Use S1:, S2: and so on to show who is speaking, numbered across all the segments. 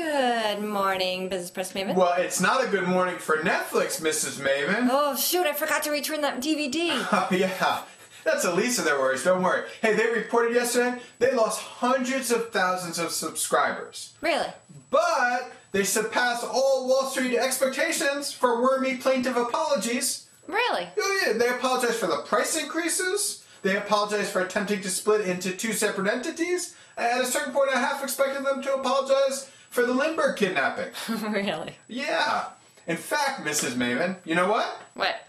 S1: Good morning, Business Press Maven.
S2: Well, it's not a good morning for Netflix, Mrs. Maven.
S1: Oh, shoot, I forgot to return that DVD.
S2: Oh, yeah. That's the least of their worries, don't worry. Hey, they reported yesterday they lost hundreds of thousands of subscribers.
S1: Really?
S2: But they surpassed all Wall Street expectations for wormy plaintive apologies.
S1: Really?
S2: Oh, yeah. They apologized for the price increases. They apologized for attempting to split into two separate entities. At a certain point, I half expected them to apologize for the Lindbergh kidnapping.
S1: Really?
S2: Yeah. In fact, Mrs. Maven, you know what?
S1: What?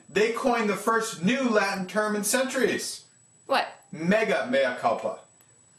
S2: They coined the first new Latin term in centuries.
S1: What?
S2: Mega mea culpa.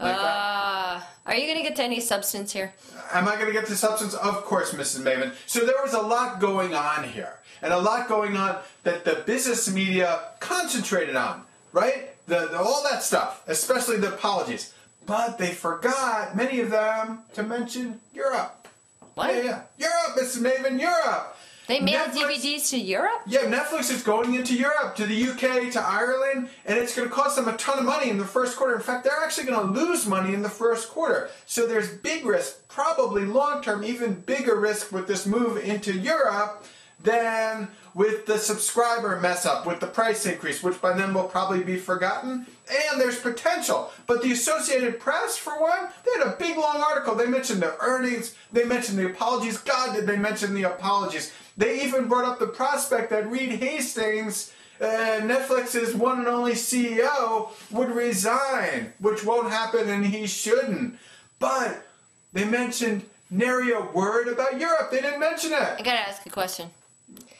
S1: Are you going to get to any substance here?
S2: Am I going to get to substance? Of course, Mrs. Maven. So there was a lot going on here. And a lot going on that the business media concentrated on, right? All that stuff, especially the apologies. But they forgot, many of them, to mention Europe.
S1: What?
S2: Yeah. Europe, Mrs. Maven, Europe.
S1: They mailed
S2: Netflix-
S1: DVDs to Europe?
S2: Yeah, Netflix is going into Europe, to the UK, to Ireland, and it's going to cost them a ton of money in the first quarter. In fact, they're actually going to lose money in the first quarter. So there's big risk, probably long-term, even bigger risk with this move into Europe than with the subscriber mess-up, with the price increase, which by then will probably be forgotten. And there's potential. But the Associated Press, for one, they had a big, long article. They mentioned the earnings. They mentioned the apologies. God, did they mention the apologies. They even brought up the prospect that Reed Hastings, Netflix's one and only CEO, would resign, which won't happen and he shouldn't. But they mentioned nary a word about Europe. They didn't mention it.
S1: I got to ask a question.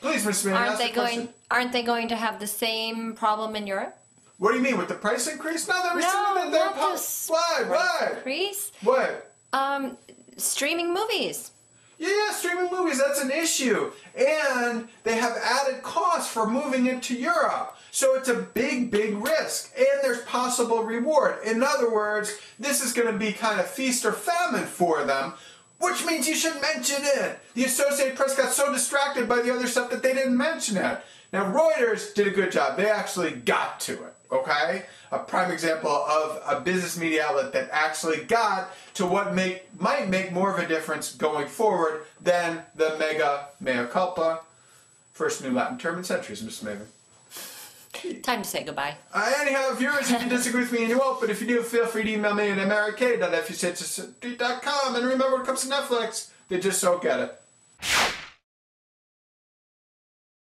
S2: Please, Mr. Mann, ask the question.
S1: Aren't they going to have the same problem in Europe?
S2: What do you mean, with the price increase? No, they're rescinding their What?
S1: Increase?
S2: What?
S1: Streaming movies.
S2: Yeah, streaming movies, that's an issue. And they have added costs for moving into Europe. So it's a big, big risk. And there's possible reward. In other words, this is going to be kind of feast or famine for them, which means you should mention it. The Associated Press got so distracted by the other stuff that they didn't mention it. Now, Reuters did a good job. They actually got to it, okay? A prime example of a business media outlet that actually got to what might make more of a difference going forward than the mega mea culpa, first new Latin term in centuries, Mr. Maven.
S1: Time to say goodbye.
S2: Anyhow, viewers, you can disagree with me and you won't, but if you do, feel free to email me at mrk.fuc@com. And remember, when it comes to Netflix, they just don't get it.